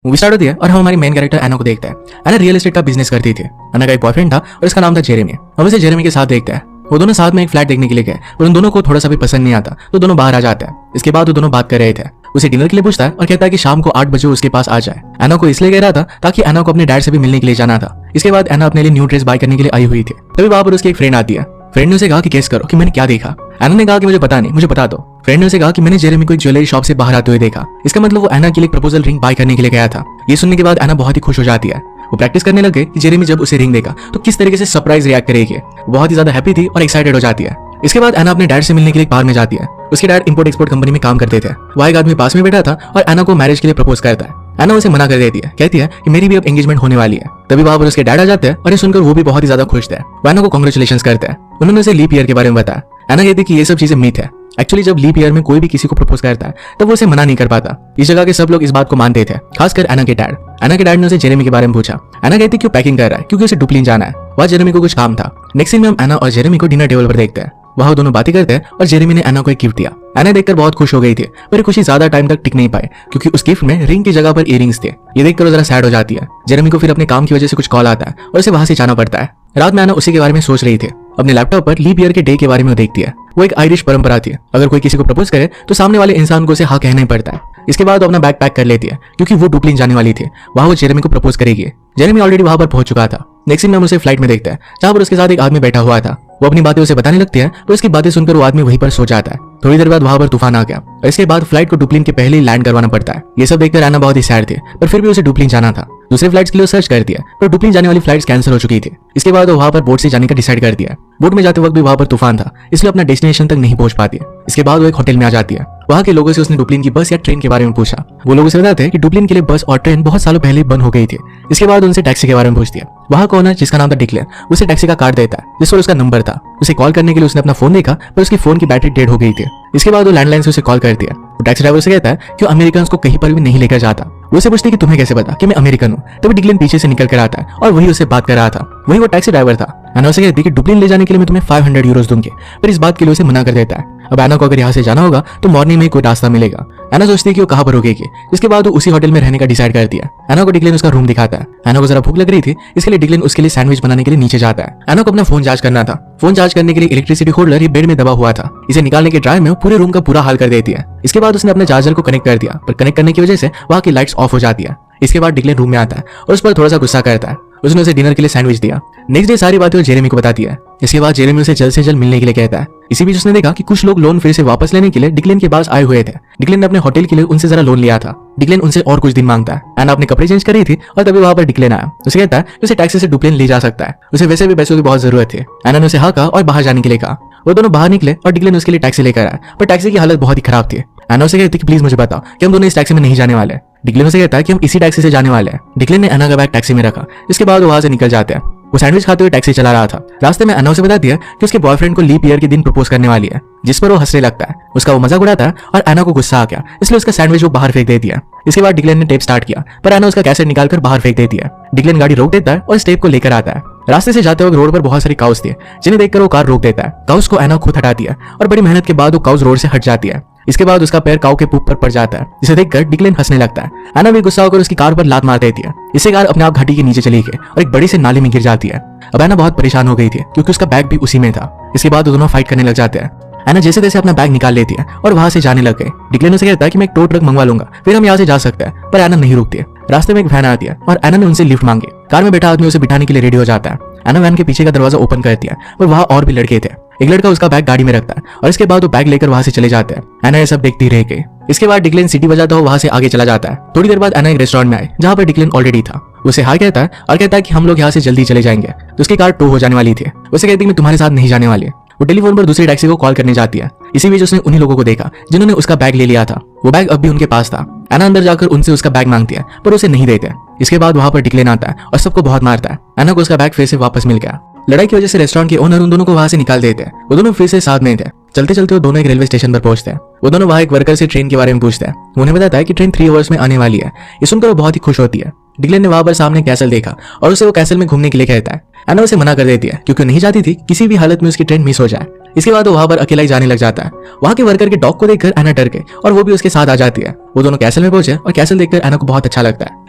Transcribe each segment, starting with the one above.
Movie start होती है और हम हमारी मेन कैरेक्टर एना को देखते हैं। एना रियल एस्टेट का बिजनेस करती थी। एना का एक बॉयफ्रेंड था और इसका नाम था जेरेमी। हम इसे जेरेमी के साथ देखते हैं। वो दोनों साथ में एक फ्लैट देखने के लिए गए पर उन दोनों को थोड़ा सा भी पसंद नहीं आता तो दोनों बाहर आ जाते हैं। इसके बाद वो दोनों बात कर रहे थे। उसे डिनर के लिए पूछता है और कहता है कि शाम को 8 बजे उसके पास आ जाए। एना को इसलिए कह रहा था ताकि एना को अपने डैड से भी मिलने के लिए जाना था। इसके बाद एना अपने लिए न्यू ड्रेस बाय करने के लिए आई हुई थी। तभी वहां पर उसकी एक फ्रेंड आती है। फ्रेंड ने उसे कहा कि गेस करो कि मैंने क्या देखा। एना ने कहा कि मुझे पता नहीं, मुझे बता दो। फ्रेंड ने उसे कहा कि मैंने जेरेमी को एक ज्वेलरी शॉप से बाहर आते हुए देखा। इसका मतलब वो एना के लिए प्रपोजल रिंग बाय करने के लिए गया था। ये सुनने के बाद एना बहुत ही खुश हो जाती है। वो प्रैक्टिस करने लगे कि जेरेमी जब उसे रिंग देगा तो किस तरीके से सरप्राइज रिएक्ट करेगी। वो बहुत ही ज्यादा हैप्पी थी और एक्साइटेड हो जाती है। इसके बाद एना अपने डैड से मिलने के लिए बाहर में जाती है। उसके डैड इंपोर्ट एक्सपोर्ट कंपनी में काम करते थे। वह एक आदमी पास में बैठा था और एना को मैरिज के लिए प्रपोज करता है। एना उसे मना कर देती है, कहती है कि मेरी भी अब एंगेजमेंट होने वाली है। तभी वहां पर उसके डैड आ जाते हैं और ये सुनकर वो भी बहुत ही ज्यादा खुश थे। वो एना को कांग्रेचुलेशंस करते हैं। उन्होंने उसे लीप ईयर के बारे में बताया। एना कहती है कि ये सब चीजें मिथ है। एक्चुअली जब लीप ईयर में कोई भी किसी को प्रपोज करता है तब वो उसे मना नहीं कर पाता। इस जगह के सब लोग इस बात को मानते थे, खासकर एना के डैड। एना के डैड ने उसे जेरेमी के बारे में पूछा। एना कहती क्यों पैकिंग कर रहा है, क्योंकि उसे डुप्लिन जाना है। वह जेरेमी को कुछ काम था। नेक्स्ट सीन में हम एना और जेरेमी को डिनर टेबल पर देखते हैं। वहां दोनों बातें करते हैं और जेरेमी ने एना को एक गिफ्ट दिया। एना देखकर बहुत खुश हो गई थी पर खुशी ज्यादा टाइम तक टिक नहीं पाई क्योंकि उस गिफ्ट में रिंग की जगह पर इयरिंग्स थे। ये देखकर वो जरा सैड हो जाती है। जेरेमी को फिर अपने काम की वजह से कुछ कॉल आता है और उसे वहां से जाना पड़ता है। रात में एना उसी के बारे में सोच रही थी। अपने लैपटॉप पर लीप ईयर के डे के बारे में देखती है। वो एक आयरिश परंपरा थी। अगर कोई किसी को प्रपोज करे तो सामने वाले इंसान को उसे हाँ कहना ही पड़ता है। इसके बाद वो अपना बैग पैक कर लेती है क्योंकि वो डुप्लिन जाने वाली थी। वहां वो जेरेमी को प्रपोज करेगी। जेरेमी ऑलरेडी वहां पर पहुंच चुका था। नेक्स्ट सीन में हम उसे फ्लाइट में देखते हैं जहां पर उसके साथ एक आदमी बैठा हुआ था। वो अपनी बातें उसे बताने लगती है तो उसकी बातें सुनकर वो आदमी वहीं पर सो जाता है। थोड़ी देर बाद वहां पर तूफान आ गया और इसके बाद फ्लाइट को डुप्लिन के पहले ही लैंड करवाना पड़ता है। ये सब देखकर एना बहुत ही सैड थी पर फिर भी उसे डुप्लिन जाना था। दूसरे फ्लाइट्स के लिए सर्च कर दिया पर डुप्लिन जाने वाली फ्लाइट्स कैंसिल हो चुकी थी। इसके बाद वो वहां पर बोट से जाने का डिसाइड कर दिया। बोट में जाते वक्त भी वहां पर तूफान था इसलिए अपना डेस्टिनेशन तक नहीं पहुंच पाती। इसके बाद वो एक होटल में आ जाती है। वहां के लोगों से उसने डुप्लिन की बस या ट्रेन के बारे में पूछा। वो लोग उसे बताते हैं कि डुप्लिन के लिए बस और ट्रेन बहुत सालों पहले बंद हो गई थी। इसके बाद उनसे टैक्सी के बारे में पूछती है। वहां कौन है जिसका नाम था डिक्लेयर, उसे टैक्सी का कार्ड देता है जिस पर उसका नंबर था। उसे कॉल करने के लिए उसने अपना फोन देखा पर उसकी फोन की बैटरी डेड हो गई थी। इसके बाद वो लैंडलाइन से उसे कॉल करती है। वो टैक्सी ड्राइवर से कहता है कि वो अमेरिकन को कहीं पर भी नहीं लेकर जाता। वो उसे पूछती है कि तुम्हें कैसे पता कि मैं अमेरिकन हूँ। तभी डिक्लेन पीछे से निकल कर आता है और वही उसे बात कर रहा था। वही वो टैक्सी ड्राइवर था। एना उसे कहती है कि डुप्लिन ले जाने के लिए मैं तुम्हें 500 यूरोस दूंगी पर इस बात के लिए उसे मना कर देता है। अब एना को अगर यहाँ से जाना होगा तो मॉर्निंग में कोई रास्ता मिलेगा। एना सोचती है कि वो कहाँ पर रुकेगी। इसके बाद वो उसी होटल में रहने का डिसाइड करती है। एना को डिक्लेन उसका रूम दिखाता है। एना को जरा भूख लग रही थी इसके लिए डिक्लेन उसके लिए सैंडविच बनाने के लिए नीचे जाता है। एना को अपना फोन चार्ज करना था। फोन चार्ज करने के लिए इलेक्ट्रिसिटी होल्डर ये बेड में दबा हुआ था। इसे निकालने के ट्राई में वो पूरे रूम का बुरा हाल कर देती है। इसके बाद उसने अपने चार्जर को कनेक्ट कर दिया पर कनेक्ट करने की वजह से वहां की लाइट्स ऑफ हो जाती है। इसके बाद डिक्लेन रूम में आता है और उस पर थोड़ा सा गुस्सा करता है। उसने उसे डिनर के लिए सैंडविच दिया। नेक्स्ट डे सारी बातें वो जेरेमी को बताती है। इसके बाद जेरेमी उसे जल्द से जल्द मिलने के लिए कहता है। इसी बीच उसने देखा कि कुछ लोग लोन फिर से वापस लेने के लिए डिक्लेन के पास आए हुए थे। डिक्लेन ने अपने होटल के लिए उनसे जरा लोन लिया था। डिक्लेन उनसे और कुछ दिन मांगता है। एना अपने कपड़े चेंज कर रही थी और तभी वहां पर डिक्लेन आया। उसे कहता है कि उसे टैक्सी से डुप्लिन ले जा सकता है। उसे वैसे भी पैसों की बहुत जरूरत थी। एना ने उसे हाँ कहा और बाहर जाने के लिए कहा। वो दोनों बाहर निकले और डिक्लेन उसके लिए टैक्सी लेकर आया पर टैक्सी की हालत बहुत ही खराब थी। एना उसे कहती कि प्लीज मुझे बताओ कि हम दोनों इस टैक्सी में नहीं जाने वाले। डिक्लेन उसे कहता है कि हम इसी टैक्सी से जाने वाले हैं। डिक्लेन ने एना का बैग टैक्सी में रखा। इसके बाद वो वहां से निकल जाते हैं। वो सैंडविच खाते हुए टैक्सी चला रहा था। रास्ते में एना उसे बता दिया कि उसके बॉयफ्रेंड को लीप ईयर के दिन प्रपोज करने वाली है, जिस पर वो हंसने लगता है। उसका वो मजाक उड़ाता है और एना को गुस्सा आ गया इसलिए उसका सैंडविच वो बाहर फेंक देती है। इसके बाद डिक्लेन ने टेप स्टार्ट किया पर एना उसका कैसेट निकालकर बाहर फेंक देती है। डिक्लेन गाड़ी रोक देता है और इस टेप को लेकर आता है। रास्ते से जाते वक्त रोड पर बहुत सारी काउस थी जिन्हें देखकर वो कार रोक देता है। काउस को एना खुद हटाती है और बड़ी मेहनत के बाद वो काउस रोड से हट जाती है। इसके बाद उसका पैर काऊ के पूप पर पड़ जाता है जिसे देखकर डिक्लेन हंसने लगता है। एना भी गुस्सा होकर उसकी कार पर लात मार देती है। इससे कार अपने आप घाटी के नीचे चली गई और एक बड़ी से नाले में गिर जाती है। अब एना बहुत परेशान हो गई थी क्योंकि उसका बैग भी उसी में था। इसके बाद दोनों फाइट करने लग जाते हैं। एना जैसे तैसे अपना बैग निकाल लेती है और वहां से जाने लग गई। डिक्लेन उसे कहता है कि मैं एक टो ट्रक मंगवा लूंगा फिर हम यहाँ से जा सकते हैं पर एना नहीं रुकती है। रास्ते में एक वैन आती है और एना ने उनसे लिफ्ट मांगी। कार में बैठा आदमी उसे बिठाने के लिए रेडी हो जाता है। एना वैन के पीछे का दरवाजा ओपन करती है और वहां और भी लड़के थे। एक लड़का उसका बैग गाड़ी में रखता है और इसके बाद वो बैग लेकर वहां से चले जाते हैं। एना ये सब देखती रह गई। इसके बाद डिक्लेन सिटी बजाता हुआ वहां से आगे चला जाता है। थोड़ी देर बाद एना एक रेस्टोरेंट में आई जहां पर डिक्लेन ऑलरेडी था। उसे हाय कहता है और कहता है कि हम लोग यहाँ से जल्दी चले जाएंगे। तो उसकी कार टो हो जाने वाली थी। उसे कहती है मैं तुम्हारे साथ नहीं जाने वाली। वो टेलीफोन पर दूसरी टैक्सी को कॉल करने जाती है। इसी बीच उसने उन्हीं लोगों को देखा जिन्होंने उसका बैग ले लिया था। वो बैग अब भी उनके पास था। एना अंदर जाकर उनसे उसका बैग मांगती है पर उसे नहीं देते। इसके बाद वहां पर डिक्लेन आता है और सबको बहुत मारता है। एना को उसका बैग फिर से वापस मिल गया। लड़ाई की वजह से रेस्टोरेंट के ओनर उन दोनों को वहां से निकाल देते हैं। वो दोनों फिर से साथ में थे। चलते चलते वो दोनों एक रेलवे स्टेशन पर पहुंचते हैं। वो दोनों वहां एक वर्कर से ट्रेन के बारे में पूछते हैं। उन्हें बताता है कि ट्रेन 3 आवर्स में आने वाली है। ये सुनकर वो बहुत ही खुश होती है। डिक्लेन ने वहां पर सामने कैसल देखा और उसे वो कैसल में घूमने के लिए कहता है। एना उसे मना कर देती है क्योंकि नहीं चाहती थी किसी भी हालत में उसकी ट्रेन मिस हो जाए। इसके बाद वो वहां पर अकेला ही जाने लग जाता है। वहां के वर्कर के डॉग को देखकर एना डर के और वो भी उसके साथ आ जाती है। वो दोनों कैसल में पहुंचे और कैसल देखकर एना को बहुत अच्छा लगता है।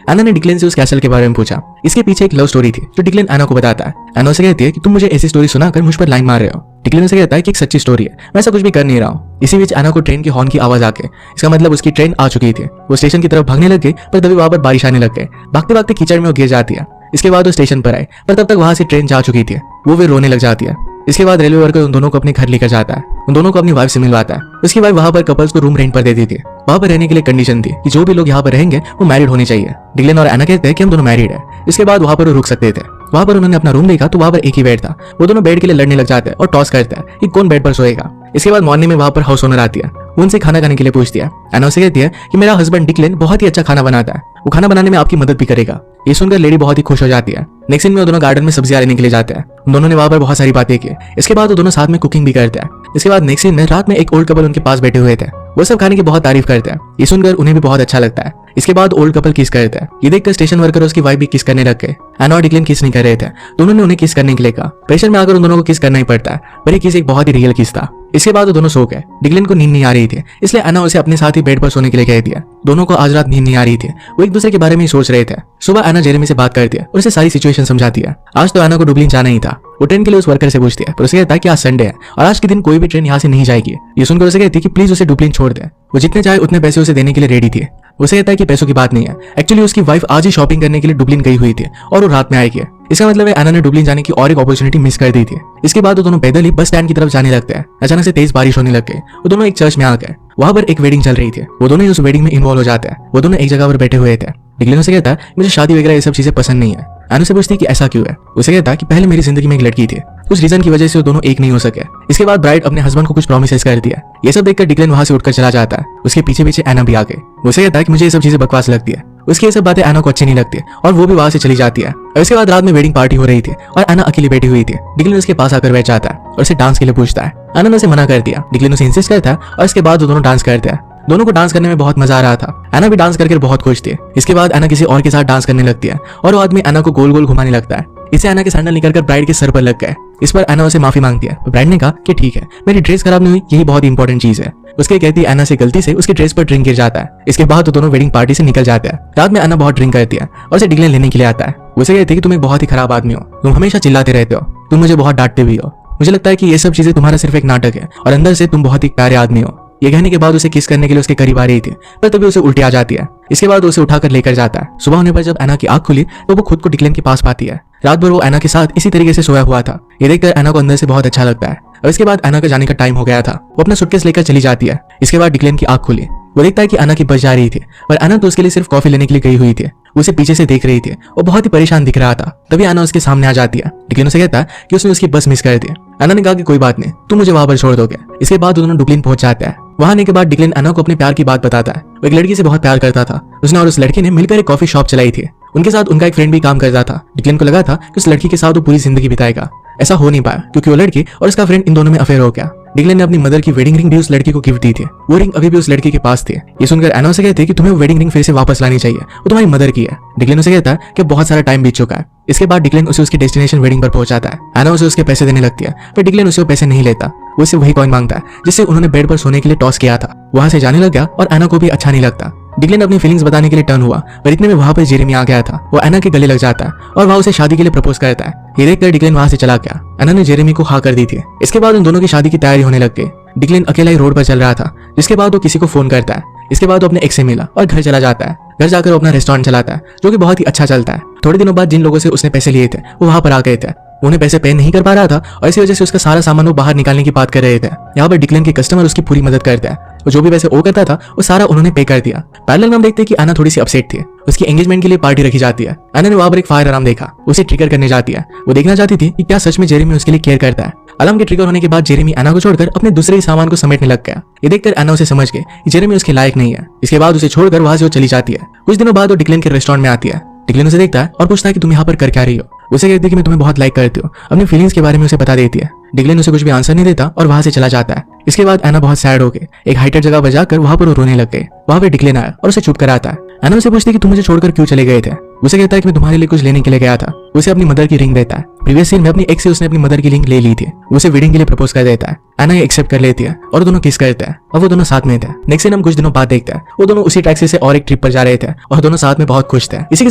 एना ने डिक्लेन से उस कैसल के बारे में पूछा। इसके पीछे एक लव स्टोरी थी जो डिक्लेन एना को बताता है। एना उसे कहती है कि तुम मुझे ऐसी स्टोरी सुनाकर मुझ पर लाइन मार रहे हो। डिक्लेन उसे कहता है कि एक सच्ची स्टोरी है, मैं ऐसा कुछ भी कर नहीं रहा हूँ। इसी बीच एना को ट्रेन की हॉर्न की आवाज आके, इसका मतलब उसकी ट्रेन आ चुकी थी। वो स्टेशन की तरफ भागने लग गई, पर तभी वहां पर बारिश आने लग गई। भागते भागते कीचड़ में वो गिर जाती है। इसके बाद वो स्टेशन पर आए, पर तब तक वहां से ट्रेन जा चुकी थी। वो फिर रोने लग जाती है। इसके बाद रेलवे वर्कर उन दोनों को अपने घर लेकर जाता है। उन दोनों को अपनी वाइफ से मिलवाता है। उसकी वाइफ वहां पर कपल्स को रूम रेंट पर दे दी थी। वहां पर रहने के लिए कंडीशन थी कि जो भी लोग यहाँ पर रहेंगे वो मैरिड होनी चाहिए। डिक्लेन और एना कहते हैं कि हम दोनों मैरिड है। इसके बाद वहां पर वो रुक सकते थे। वहां पर उन्होंने अपना रूम देखा तो वहां पर एक ही बेड था। वो दोनों बेड के लिए लड़ने लग जाते हैं और टॉस करते हैं कि कौन बेड पर सोएगा। इसके बाद मॉर्निंग में वहां पर हाउस ओनर आती है। वो उनसे खाना खाने के लिए पूछती है। एना उसे कहती है कि मेरा हस्बैंड डिक्लेन बहुत ही अच्छा खाना बनाता है, वो खाना बनाने में आपकी मदद भी करेगा। ये सुनकर लेडी बहुत ही खुश हो जाती है। नेक्स्ट दिन में वो दोनों गार्डन में सब्जियां लेने के लिए जाते हैं। उन दोनों ने वहां पर बहुत सारी बातें की। इसके बाद वो दोनों साथ में कुकिंग भी करते हैं। इसके बाद नेक्स्ट दिन में रात में एक ओल्ड कपल उनके पास बैठे हुए थे। वो सब खाने की बहुत तारीफ करते हैं। ये सुनकर उन्हें भी बहुत अच्छा लगता है। इसके बाद ओल्ड कपल किस करते हैं। ये देखकर स्टेशन वर्कर उसकी वाइफ भी किस करने लग गए। एना और डिक्लेन किस नहीं कर रहे थे। दोनों ने उन्हें किस करने के लिए कहा। प्रेशर में आकर उन दोनों को किस करना ही पड़ता है, पर ये किस एक बहुत ही रियल किस था। इसके बाद वो दोनों सो गए। डिक्लेन को नींद नहीं आ रही थी, इसलिए एना उसे अपने साथ ही बेड पर सोने के लिए कह दिया। दोनों को आज रात नींद नहीं आ रही थी। वो एक दूसरे के बारे में ही सोच रहे थे। सुबह एना जेरेमी से बात करती है और उसे सारी सिचुएशन समझाती है। आज तो एना को डुबलिन जाना ही था। वो ट्रेन के लिए उस वर्कर से पूछती है, पर उसे कहता है कि आज संडे है और आज के दिन कोई भी ट्रेन यहाँ से नहीं जाएगी। ये सुनकर उसे कहती है कि प्लीज उसे डुबलिन छोड़ दे। वो जितने चाहे उतने पैसे उसे देने के लिए रेडी थी। उसे कहता है कि पैसों की बात नहीं है, एक्चुअली उसकी वाइफ आज ही शॉपिंग करने के लिए डुबलिन गई हुई थी और वो रात में आएगी। इसका मतलब है एना ने डुबलिन जाने की और एक अपॉर्चुनिटी मिस कर दी थी। इसके बाद वो दोनों पैदल ही बस स्टैंड की तरफ जाने लगते हैं। अचानक से तेज बारिश होने लग गई। वो दोनों एक चर्च में आ गए। वहां पर एक वेडिंग चल रही थी। वो दोनों उस वेडिंग में इन्वॉल्व हो जाते हैं। वो दोनों एक जगह पर बैठे हुए थे। डिक्लेन उसे कहता है मुझे शादी वगैरह ये सब चीजें पसंद नहीं है। एना से पूछती है कि ऐसा क्यों है। उसे कहता है कि पहले मेरी जिंदगी में एक लड़की थी, कुछ रीजन की वजह से वो दोनों एक नहीं हो सके। इसके बाद ब्राइड अपने हस्बैंड को कुछ प्रॉमिसेस कर दिया। ये सब देखकर डिक्लेन वहां से उठकर चला जाता है। उसके पीछे पीछे एना भी आ गई। उसे कहता है कि मुझे ये सब चीजें बकवास लगती है। उसकी ये सब बातें एना को अच्छी नहीं लगती और वो भी वहां से चली जाती है। और इसके बाद रात में वेडिंग पार्टी हो रही थी और एना अकेली बैठी हुई थी। डिक्लेन उसके पास आकर बैठ जाता है और उसे डांस के लिए पूछता है। एना ने उसे मना कर दिया। डिक्लेन उसे इंसिस्ट करता है और इसके बाद वो दोनों डांस करते हैं। दोनों को डांस करने में बहुत मजा आ रहा था। एना भी डांस करके बहुत खुश थी। इसके बाद एना किसी और के साथ डांस करने लगती है और वो आदमी एना को गोल गोल घुमाने लगता है। इसे एना के सैंडल निकलकर ब्राइड के सर पर लग गए। इस पर एना उसे माफी मांगती है। ब्राइड ने कहा कि ठीक है, मेरी ड्रेस खराब नहीं हुई, यही बहुत इंपॉर्टेंट चीज है। उसके कहती एना से गलती से उसकी ड्रेस पर ड्रिंक गिर जाता है। इसके बाद वो दोनों वेडिंग पार्टी से निकल जाते हैं। रात में एना बहुत ड्रिंक करती है और उसे डिक्लेन लेने के लिए आता है। उसे कहती है कि तुम एक बहुत ही खराब आदमी हो, तुम हमेशा चिल्लाते रहते हो, तुम मुझे बहुत डांटते भी हो। मुझे लगता है कि ये सब चीजें तुम्हारा सिर्फ एक नाटक है और अंदर से तुम बहुत ही प्यारे आदमी हो। ये कहने के बाद उसे किस करने के लिए उसके करीब आ रही थी, पर तभी उसे उल्टी आ जाती है। इसके बाद उसे उठाकर लेकर जाता है। सुबह होने पर जब एना की आंख खुली तो वो खुद को डिक्लेन के पास पाती है। रात भर वो एना के साथ इसी तरीके से सोया हुआ था। ये देखकर एना को अंदर से बहुत अच्छा लगता है। और इसके बाद एना का जाने का टाइम हो गया था। वो अपना सूटकेस लेकर चली जाती है। इसके बाद डिक्लेन की आंख खुली। वो देखता है कि एना की बस जा रही थी और एना तो उसके लिए सिर्फ कॉफी लेने के लिए गई हुई थी। उसे पीछे से देख रही थी। वो बहुत ही परेशान दिख रहा था। तभी एना उसके सामने आ जाती है। डिक्लेन उसे कहता है कि उसने उसकी बस मिस कर दी। एना ने कहा कि कोई बात नहीं, तुम मुझे वहां पर छोड़ दोगे। इसके बाद दोनों डुबलिन पहुंच जाते हैं। वहां आने के बाद डिक्लेन एना को अपने प्यार की बात बताता है। वो एक लड़की से बहुत प्यार करता था। उसने और उस लड़के ने मिलकर एक कॉफी शॉप चलाई थी। उनके साथ उनका एक फ्रेंड भी काम करता था। डिक्लेन को लगा था कि उस लड़की के साथ वो पूरी जिंदगी बिताएगा। ऐसा हो नहीं पाया क्योंकि वो लड़की और उसका फ्रेंड इन दोनों में अफेयर हो गया। डिक्लेन ने अपनी मदर की वेडिंग रिंग भी उस लड़की को गिफ्ट दी थी। वो रिंग अभी भी उस लड़की के पास थी। ये सुनकर एना से कहती है कि तुम्हें वो वेडिंग रिंग फिर से वापस लानी चाहिए, वो तुम्हारी मदर की है। डिक्लेन उसे कहता है कि बहुत सारा टाइम बीत चुका है। इसके बाद डिक्लेन उसे उसकी डेस्टिनेशन वेडिंग पर पहुंचाता है। एना उसे उसके पैसे देने लगती है, पर डिक्लेन उसे वो पैसे नहीं लेता। वो सिर्फ वही कॉइन मांगता है जिससे उन्होंने बेड पर सोने के लिए टॉस किया था। वहां से जाने लग गया और एना को भी अच्छा नहीं लगता। डिक्लेन अपनी फीलिंग्स बताने के लिए टर्न हुआ, पर इतने में वहां पर जेरेमी आ गया था। वो एना के गले लग जाता है और वहां उसे शादी के लिए प्रपोज करता है। ये देखकर डिक्लेन वहां से चला गया। एना ने जेरेमी को हाँ कर दी थी। इसके बाद उन दोनों की शादी की तैयारी होने लग गई। डिक्लेन अकेला ही रोड पर चल रहा था। जिसके बाद वो किसी को फोन करता है। इसके बाद वो अपने एक्स से मिला और घर चला जाता है। घर जाकर वो अपना रेस्टोरेंट चलाता है जो कि बहुत ही अच्छा चलता है। थोड़े दिनों बाद जिन लोगों से उसने पैसे लिए थे वो वहां पर आ गए थे। उन्हें पैसे पे नहीं कर पा रहा था और इसी वजह से उसका सारा सामान वो बाहर निकालने की बात कर रहे थे। यहाँ पर डिक्लेन के कस्टमर उसकी पूरी मदद करते हैं। वो जो भी पैसे ओ करता था वो सारा उन्होंने पे कर दिया। पैरेलल में हम देखते हैं कि एना थोड़ी सी अपसेट थी। उसकी एंगेजमेंट के लिए पार्टी रखी जाती है। एना ने वहां पर एक फायर अलार्म देखा। उसे ट्रिगर करने जाती है। वो देखना चाहती थी कि क्या सच में जेरेमी उसके लिए केयर करता है। अलार्म के ट्रिगर होने के बाद जेरेमी एना को छोड़कर अपने दूसरे ही सामान को समेटने लग गया। ये देखकर एना उसे समझ गई कि जेरेमी उसके लायक नहीं है। इसके बाद उसे छोड़कर वहां से वो चली जाती है। कुछ दिनों बाद वो डिक्लेन के रेस्टोरेंट में आती है। डिक्लेन उसे देखता है और पूछता है कि तुम यहाँ पर कर क्या रही हो। उसे कहती है कि मैं तुम्हें बहुत लाइक करती हूँ। अपनी फीलिंग्स के बारे में उसे बता देती है। डिक्लेन उसे कुछ भी आंसर नहीं देता और वहां से चला जाता है। इसके बाद एना बहुत सैड हो गई। एक हाइटेड जगह पर जाकर वहां पर वो रोने लग गई। वहां पे डिक्लेन आया और उसे चुप कराता है। एना उसे पूछती है कि तुम मुझे छोड़कर क्यों चले गए थे। उसे कहता है कि मैं तुम्हारे लिए कुछ लेने के लिए गया था। उसे अपनी मदर की रिंग देता है। प्रीवियस सीन में अपनी एक्स से उसने अपनी मदर की लिंक ले ली थी, उसे वेडिंग के लिए प्रपोज कर देता है। एना ये एक्सेप्ट कर लेती है और दोनों किस करते हैं और वो दोनों साथ में थे। नेक्स्ट सीन हम कुछ दिनों बाद देखते हैं, वो दोनों उसी टैक्सी से और एक ट्रिप पर जा रहे थे और दोनों साथ में बहुत खुश थे। इसी के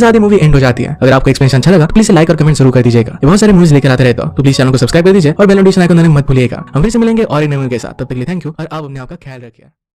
साथ ही मूवी एंड हो जाती है। अगर आपको एक्सप्लेनेशन अच्छा लगा तो प्लीज लाइक और कमेंट जरूर कर दीजिएगा। बहुत सारे मूवीज लेकर आते रहते हो तो प्लीज चैनल को सब्सक्राइब कर दीजिए और बेल नोटिफिकेशन आइकन दबाना मत भूलिएगा। हम फिर से मिलेंगे और एक नए मूवी के साथ, तब तक के लिए थैंक यू और आप अपने आप का ख्याल रखिए।